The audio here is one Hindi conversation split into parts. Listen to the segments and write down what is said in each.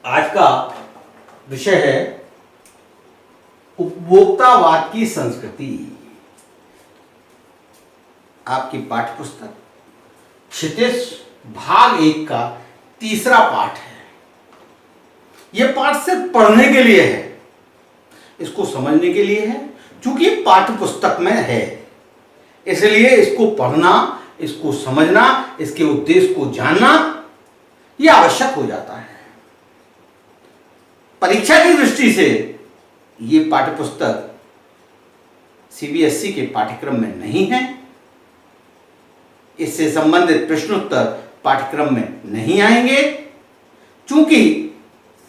आज का विषय है उपभोक्तावाद की संस्कृति। आपकी पाठ्य पुस्तक क्षितिज भाग 1 का तीसरा पाठ है। यह पाठ सिर्फ पढ़ने के लिए है, इसको समझने के लिए है। क्योंकि पाठ्य पुस्तक में है, इसलिए इसको पढ़ना, इसको समझना, इसके उद्देश्य को जानना यह आवश्यक हो जाता है। परीक्षा की दृष्टि से यह पाठ्यपुस्तक सीबीएसई के पाठ्यक्रम में नहीं है, इससे संबंधित प्रश्नोत्तर पाठ्यक्रम में नहीं आएंगे। चूंकि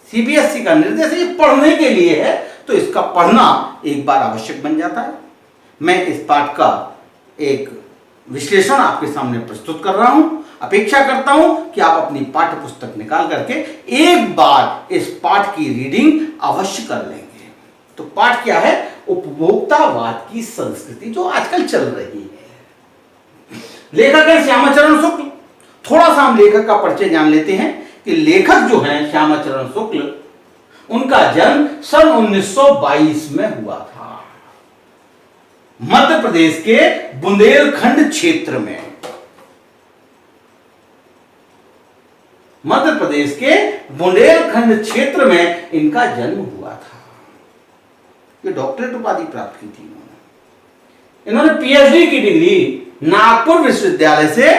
सीबीएसई का निर्देश ये पढ़ने के लिए है, तो इसका पढ़ना एक बार आवश्यक बन जाता है। मैं इस पाठ का एक विश्लेषण आपके सामने प्रस्तुत कर रहा हूं। अपेक्षा करता हूं कि आप अपनी पाठ्य पुस्तक निकाल करके एक बार इस पाठ की रीडिंग अवश्य कर लेंगे। तो पाठ क्या है? उपभोक्तावाद की संस्कृति, जो आजकल चल रही है। लेखक है श्यामाचरण शुक्ल। थोड़ा सा हम लेखक का परिचय जान लेते हैं कि लेखक जो हैं श्यामाचरण शुक्ल, उनका जन्म सन 1922 में हुआ था, मध्य प्रदेश के बुंदेलखंड क्षेत्र में। मध्य प्रदेश के बुंदेलखंड क्षेत्र में इनका जन्म हुआ था। ये डॉक्टरेट उपाधि प्राप्त की थी इन्होंने पीएचडी की डिग्री नागपुर विश्वविद्यालय से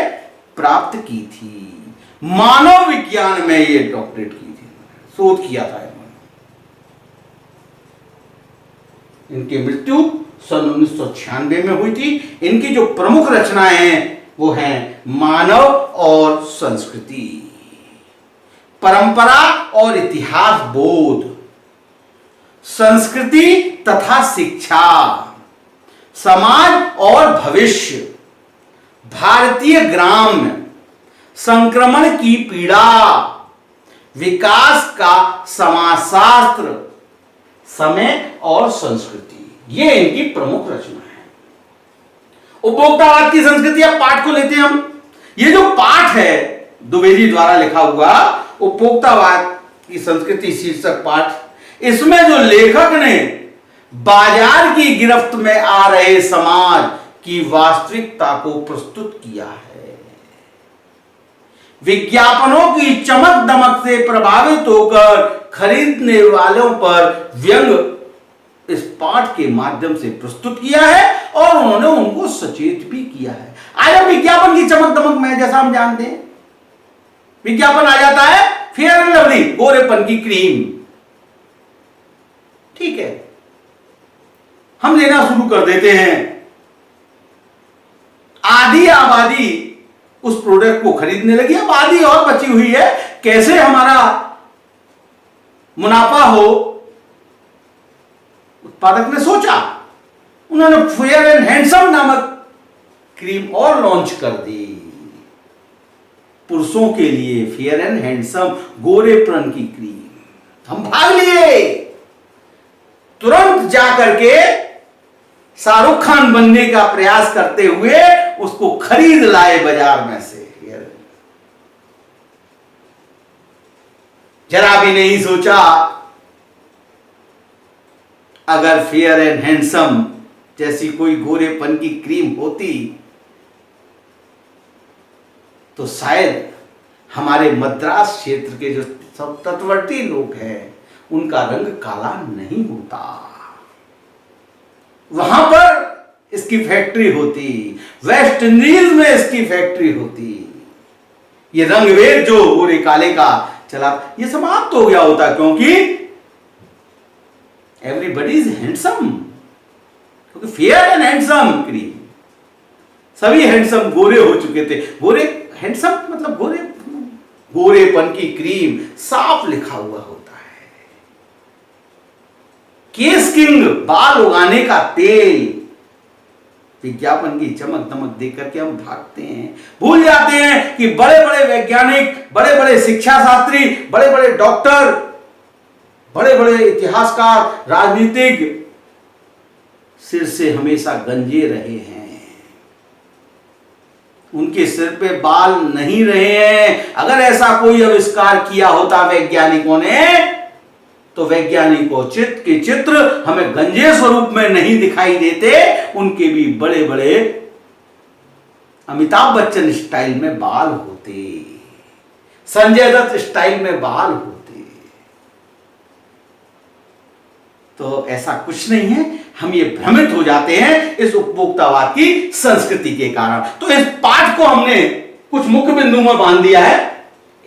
प्राप्त की थी। मानव विज्ञान में ये डॉक्टरेट की थी, शोध किया था इन्होंने। इनकी मृत्यु सन 1996 में हुई थी। इनकी जो प्रमुख रचनाएं हैं वो हैं मानव और संस्कृति, परंपरा और इतिहास बोध, संस्कृति तथा शिक्षा, समाज और भविष्य, भारतीय ग्राम, संक्रमण की पीड़ा, विकास का समाजशास्त्र, समय और संस्कृति, ये इनकी प्रमुख रचना है। उपभोक्तावाद की संस्कृति। अब पाठ को लेते हैं हम। ये जो पाठ है द्विवेदी द्वारा लिखा हुआ उपभोक्तावाद की संस्कृति शीर्षक पाठ, इसमें जो लेखक ने बाजार की गिरफ्त में आ रहे समाज की वास्तविकता को प्रस्तुत किया है। विज्ञापनों की चमक दमक से प्रभावित होकर खरीदने वालों पर व्यंग इस पाठ के माध्यम से प्रस्तुत किया है और उन्होंने उनको सचेत भी किया है। आज हम विज्ञापन की चमक दमक में, जैसा हम जानते हैं, विज्ञापन आ जाता है फेयर एंड लवली, गोरेपन की क्रीम, ठीक है, हम लेना शुरू कर देते हैं। आधी आबादी उस प्रोडक्ट को खरीदने लगी, अब आधी और बची हुई है। कैसे हमारा मुनाफा हो, उत्पादक ने सोचा, उन्होंने फेयर एंड हैंडसम नामक क्रीम और लॉन्च कर दी। पुरुषों के लिए फेयर एंड हैंडसम गोरेपन की क्रीम। हम भाग लिए, तुरंत जाकर के शाहरुख खान बनने का प्रयास करते हुए उसको खरीद लाए बाजार में से। जरा भी नहीं सोचा अगर फेयर एंड हैंडसम जैसी कोई गोरेपन की क्रीम होती तो शायद हमारे मद्रास क्षेत्र के जो सब तटवर्ती लोग हैं उनका रंग काला नहीं होता। वहां पर इसकी फैक्ट्री होती, वेस्ट इंडीज में इसकी फैक्ट्री होती। ये रंगभेद जो गोरे काले का चला, ये समाप्त हो गया होता, क्योंकि एवरीबडी इज हैंडसम, क्योंकि फेयर एंड हैंडसम क्रीम, सभी हैंडसम गोरे हो चुके थे। गोरे हैंडसम मतलब गोरेपन की क्रीम साफ लिखा हुआ होता है। केस किंग, बाल उगाने का तेल। विज्ञापन की चमक दमक देकर के हम भागते हैं, भूल जाते हैं कि बड़े बड़े वैज्ञानिक, बड़े बड़े शिक्षा शास्त्री, बड़े बड़े डॉक्टर, बड़े बड़े इतिहासकार, राजनीतिक सिर से हमेशा गंजे रहे हैं। उनके सिर पे बाल नहीं रहे हैं। अगर ऐसा कोई आविष्कार किया होता वैज्ञानिकों ने, तो वैज्ञानिकों के चित्र हमें गंजे स्वरूप में नहीं दिखाई देते, उनके भी बड़े बड़े अमिताभ बच्चन स्टाइल में बाल होते, संजय दत्त स्टाइल में बाल होते। तो ऐसा कुछ नहीं है, हम ये भ्रमित हो जाते हैं इस उपभोक्तावाद की संस्कृति के कारण। तो इस पाठ को हमने कुछ मुख्य बिंदु में बांध दिया है।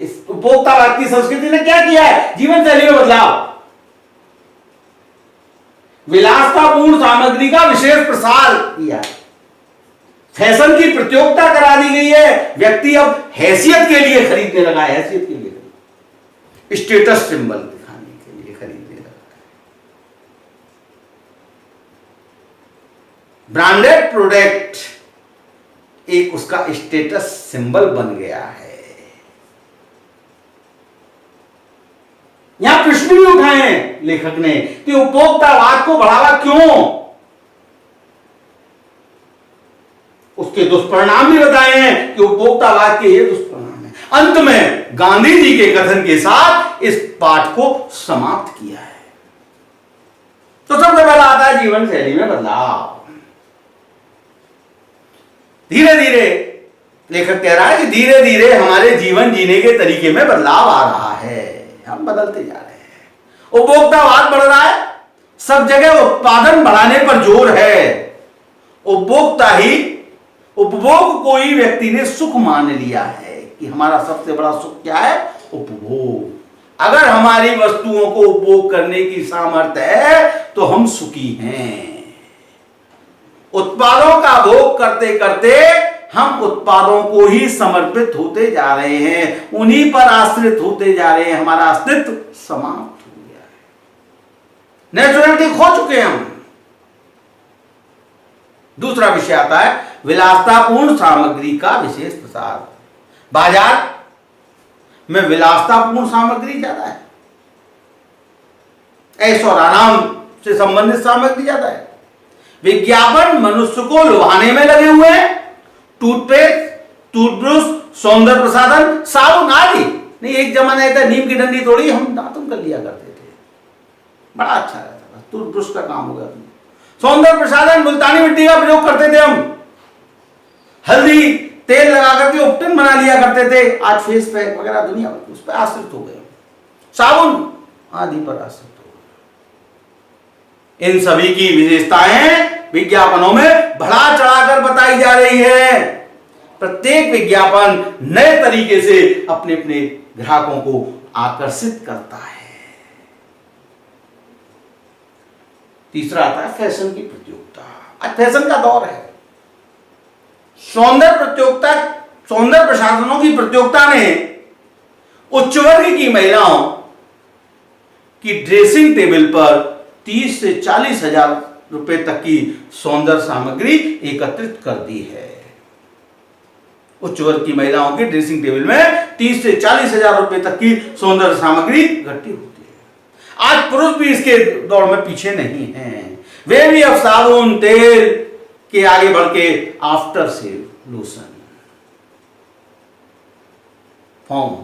इस उपभोक्तावाद की संस्कृति ने क्या किया है? जीवन शैली में बदलाव, विलासतापूर्ण सामग्री का विशेष प्रसार किया, फैशन की प्रतियोगिता करा दी गई है। व्यक्ति अब हैसियत के लिए खरीदने लगा है, हैसियत के लिए, स्टेटस सिंबल दिखाने के लिए खरीदने लगा है। ब्रांडेड प्रोडक्ट एक उसका स्टेटस सिंबल बन गया है। यहां प्रश्न भी उठाए हैं लेखक ने कि उपभोक्तावाद को बढ़ावा क्यों, उसके दुष्परिणाम भी बताए हैं कि उपभोक्तावाद के ये दुष्परिणाम हैं। अंत में गांधी जी के कथन के साथ इस पाठ को समाप्त किया है। तो सबसे पहला आता है जीवन शैली में बदलाव। धीरे धीरे लेखक कह रहा है कि धीरे धीरे हमारे जीवन जीने के तरीके में बदलाव आ रहा है, हम बदलते जा रहे हैं। उपभोक्तावाद बढ़ रहा है, सब जगह उत्पादन बढ़ाने पर जोर है। उपभोक्ता ही, उपभोग को ही व्यक्ति ने सुख मान लिया है कि हमारा सबसे बड़ा सुख क्या है? उपभोग। अगर हमारी वस्तुओं को उपभोग करने की सामर्थ्य है तो हम सुखी हैं। उत्पादों का भोग करते करते हम उत्पादों को ही समर्पित होते जा रहे हैं, उन्हीं पर आश्रित होते जा रहे हैं, हमारा अस्तित्व समाप्त हो गया है, नेचुरलिटी खो चुके हैं हम। दूसरा विषय आता है विलासतापूर्ण सामग्री का विशेष प्रसार। बाजार में विलासतापूर्ण सामग्री ज्यादा है, ऐश और आराम से संबंधित सामग्री ज्यादा है। विज्ञापन मनुष्य को लुभाने में लगे हुए हैं। टूथपेस्ट, टूथब्रश, सौंदर्य प्रसाधन, साबुन आदि। नहीं, एक जमाने था नीम की डंडी तोड़ी हम दातुन कर लिया करते थे, बड़ा अच्छा रहता था। टूथब्रश का काम हो गया। सौंदर्य प्रसाधन मुल्तानी मिट्टी का प्रयोग करते थे हम। हल्दी तेल लगा करके उपटन बना लिया करते थे। आज फेस पैक वगैरह दुनिया भर उस पर आश्रित हो गए, साबुन आदि पर आश्रित हो गए। इन सभी की विशेषताएं विज्ञापनों में बढ़ा चढ़ाकर बताई जा रही है। प्रत्येक विज्ञापन नए तरीके से अपने अपने ग्राहकों को आकर्षित करता है। तीसरा आता है फैशन की प्रतियोगिता। आज फैशन का दौर है। सौंदर्य प्रतियोगिता, सौंदर्य प्रसाधनों की प्रतियोगिता ने उच्च वर्ग की महिलाओं की ड्रेसिंग टेबल पर 30 से 40 हजार रुपए तक की सौंदर्य सामग्री एकत्रित कर दी है। उच्च वर्ग की महिलाओं के ड्रेसिंग टेबल में 30 से 40 हजार रुपए तक की सौंदर्य सामग्री इकट्ठी होती है। आज पुरुष भी इसके दौड़ में पीछे नहीं हैं। वे भी अब साबुन तेल के आगे बढ़ के after shave lotion, foam,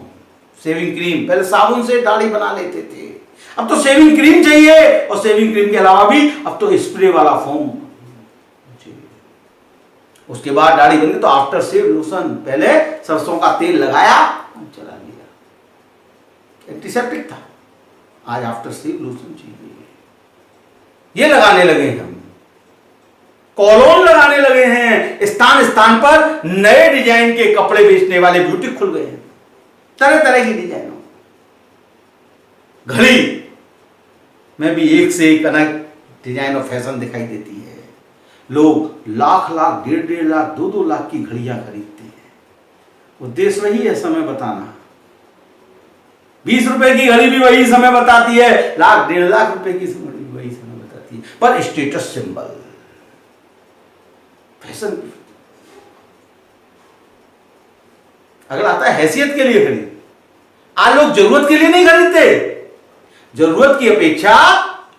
shaving cream, पहले साबुन से दाढ़ी बना लेते थे, अब तो शेविंग क्रीम चाहिए, और शेविंग क्रीम के अलावा भी अब तो स्प्रे वाला फोम चाहिए। उसके बाद दाढ़ी बनी तो आफ्टर शेव लोशन, पहले सरसों का तेल लगाया चला लिया, एंटीसेप्टिक था, आज आफ्टर शेव लोशन चाहिए। ये लगाने लगे हम, कॉलोन लगाने लगे हैं। स्थान स्थान पर नए डिजाइन के कपड़े बेचने वाले ब्यूटी खुल गए हैं, तरह तरह की डिजाइनों। घड़ी में भी एक से एक अलग डिजाइन और फैशन दिखाई देती है। लोग लाख लाख, 1.5 लाख, 2-2 लाख की घड़ियां खरीदते हैं। उद्देश्य वही है, समय बताना। 20 रुपए की घड़ी भी वही समय बताती है, लाख 1.5 लाख रुपए की घड़ी भी वही समय बताती है, पर स्टेटस सिंबल, फैशन। अगला आता है हैसियत के लिए खरीद। आज लोग जरूरत के लिए नहीं खरीदते, जरूरत की अपेक्षा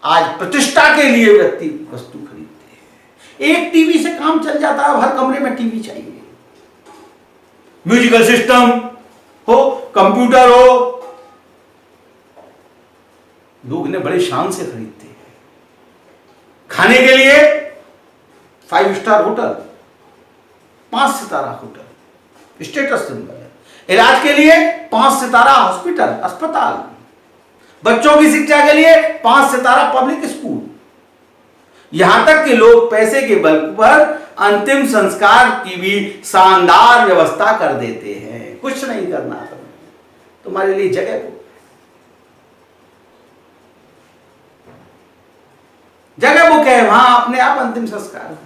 आज प्रतिष्ठा के लिए व्यक्ति वस्तु खरीदते हैं। एक टीवी से काम चल जाता है, हर कमरे में टीवी चाहिए। म्यूजिकल सिस्टम हो, कंप्यूटर हो, लोग इन्हें बड़े शान से खरीदते हैं। खाने के लिए 5 स्टार होटल, 5 सितारा होटल, स्टेटस सिंबल है। इलाज के लिए 5 सितारा हॉस्पिटल, अस्पताल। बच्चों की शिक्षा के लिए 5 सितारा पब्लिक स्कूल। यहां तक कि लोग पैसे के बल पर अंतिम संस्कार की भी शानदार व्यवस्था कर देते हैं। कुछ नहीं करना तुम्हारे लिए जगह बुक, जगह बुक है, वहां अपने आप अंतिम संस्कार हो जाएगा।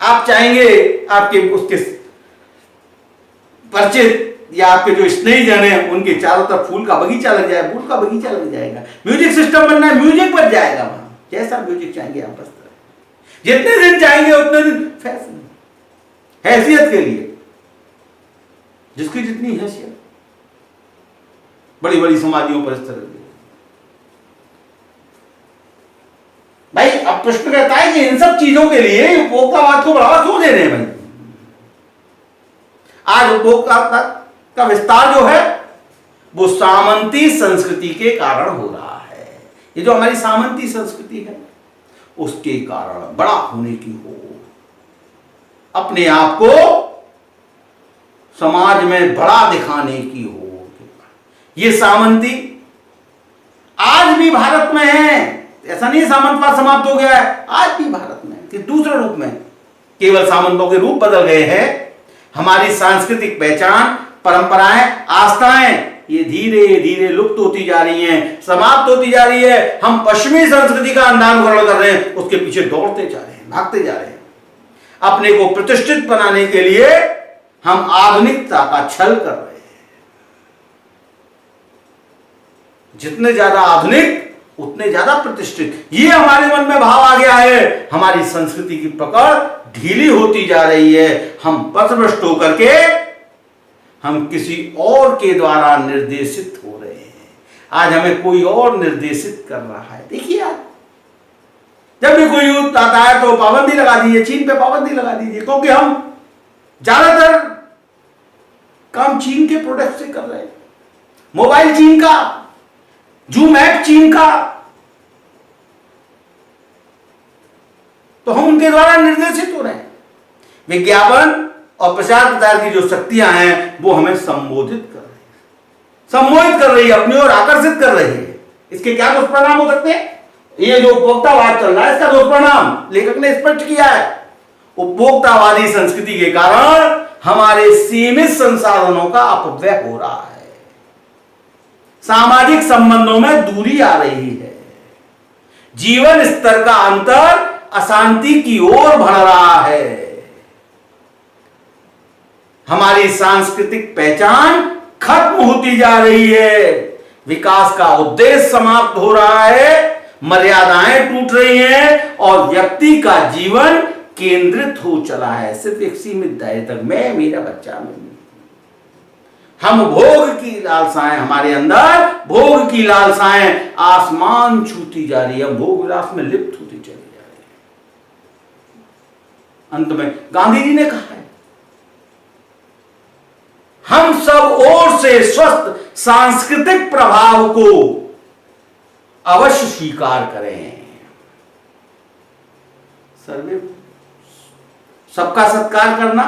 आप चाहेंगे आपके उसके परिचित या आपके जो स्नेहीजन है उनके चारों तरफ फूल का बगीचा लग जाए, फूल का बगीचा लग जाएगा। म्यूजिक सिस्टम बनना है, म्यूजिक बज जाएगा वहां, जैसा म्यूजिक चाहेंगे आप बजता रहे। जितने दिन चाहेंगे उतने दिन फैशन, हैसियत के लिए जिसकी जितनी हैसियत, बड़ी बड़ी समाधियों पर इस तरह की। भाई अब प्रश्न करता है कि इन सब चीजों के लिए उपभोक्तावाद को बढ़ावा क्यों दे रहे हैं भाई? आज उपभोक्ता का विस्तार जो है वो सामंती संस्कृति के कारण हो रहा है। ये जो हमारी सामंती संस्कृति है उसके कारण बड़ा होने की हो, अपने आप को समाज में बड़ा दिखाने की हो। ये सामंती आज भी भारत में है, ऐसा नहीं सामंतवाद समाप्त हो गया है, आज भी भारत में कि दूसरे रूप में, केवल सामंतों के रूप बदल गए हैं। हमारी सांस्कृतिक पहचान, परंपराएं, आस्थाएं ये धीरे धीरे लुप्त होती जा रही हैं, समाप्त होती जा रही है। हम पश्चिमी संस्कृति का अनुकरण कर रहे हैं, उसके पीछे दौड़ते जा रहे हैं, भागते जा रहे हैं। अपने को प्रतिष्ठित बनाने के लिए हम आधुनिकता का छल कर रहे हैं। जितने ज्यादा आधुनिक उतने ज्यादा प्रतिष्ठित, ये हमारे मन में भाव आ गया है। हमारी संस्कृति की पकड़ ढीली होती जा रही है। हम पथभ्रष्ट होकर के हम किसी और के द्वारा निर्देशित हो रहे हैं। आज हमें कोई और निर्देशित कर रहा है। देखिए आज जब भी कोई युद्ध आता है तो पाबंदी लगा दीजिए, चीन पे पाबंदी लगा दीजिए, क्योंकि हम ज्यादातर काम चीन के प्रोडक्ट से कर रहे हैं। मोबाइल चीन का, जूम ऐप चीन का, तो हम उनके द्वारा निर्देशित हो रहे हैं। विज्ञापन और प्रचार प्रसार की जो शक्तियां हैं वो हमें संबोधित कर रही है, सम्मोहित कर रही है, अपनी ओर आकर्षित कर रही है। इसके क्या दुष्परिणाम हो सकते हैं? ये जो उपभोक्तावाद चल रहा है इसका दुष्परिणाम लेखक ने स्पष्ट किया है। उपभोक्तावादी संस्कृति के कारण हमारे सीमित संसाधनों का अपव्यय हो रहा है, सामाजिक संबंधों में दूरी आ रही है, जीवन स्तर का अंतर अशांति की ओर बढ़ रहा है, हमारी सांस्कृतिक पहचान खत्म होती जा रही है, विकास का उद्देश्य समाप्त हो रहा है, मर्यादाएं टूट रही हैं और व्यक्ति का जीवन केंद्रित हो चला है सिर्फ एक सीमित दायरे तक। मैं, मेरा बच्चा, मैं। हम भोग की लालसाएं, हमारे अंदर भोग की लालसाएं आसमान छूती जा रही है, भोग विलास में लिप्त होती चली जा रही है। अंत में गांधी जी ने कहा है, हम सब ओर से स्वस्थ सांस्कृतिक प्रभाव को अवश्य स्वीकार करें। सर्वे सबका सत्कार करना,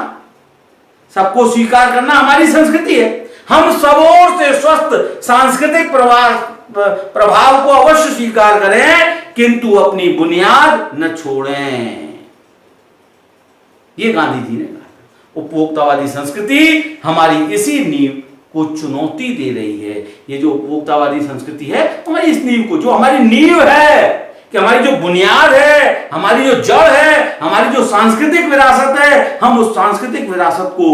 सबको स्वीकार करना हमारी संस्कृति है। हम सब ओर से स्वस्थ सांस्कृतिक प्रभाव को अवश्य स्वीकार करें, किंतु अपनी बुनियाद न छोड़ें। ये गांधी जी ने कहा। उपभोक्तावादी संस्कृति हमारी इसी नींव को चुनौती दे रही है। ये जो उपभोक्तावादी संस्कृति है हमारी इस नींव को, जो हमारी नींव है, कि हमारी जो बुनियाद है, हमारी जो जड़ है, हमारी जो सांस्कृतिक विरासत है, हम उस सांस्कृतिक विरासत को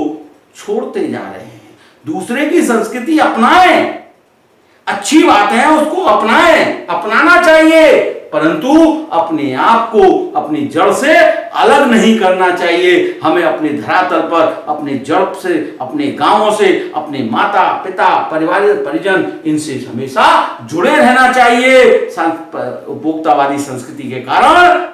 छोड़ते जा रहे हैं। दूसरे की संस्कृति अपनाएं, अच्छी बात है, उसको अपनाएं, अपनाना चाहिए, परंतु अपने आप को अपनी जड़ से अलग नहीं करना चाहिए। हमें अपने धरातल पर, अपने जड़ से, अपने गांवों से, अपने माता पिता, परिवार परिजन, इनसे हमेशा जुड़े रहना चाहिए। उपभोक्तावादी संस्कृति के कारण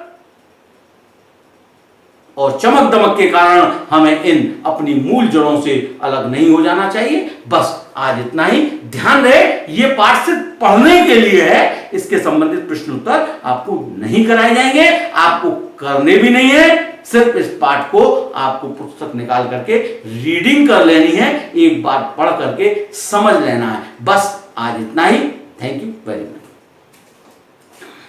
और चमक दमक के कारण हमें इन अपनी मूल जड़ों से अलग नहीं हो जाना चाहिए। बस आज इतना ही। ध्यान रहे, ये पाठ सिर्फ पढ़ने के लिए है, इसके संबंधित प्रश्न उत्तर आपको नहीं कराए जाएंगे, आपको करने भी नहीं है। सिर्फ इस पाठ को आपको पुस्तक निकाल करके रीडिंग कर लेनी है, एक बार पढ़ करके समझ लेना है। बस आज इतना ही। Thank you very much.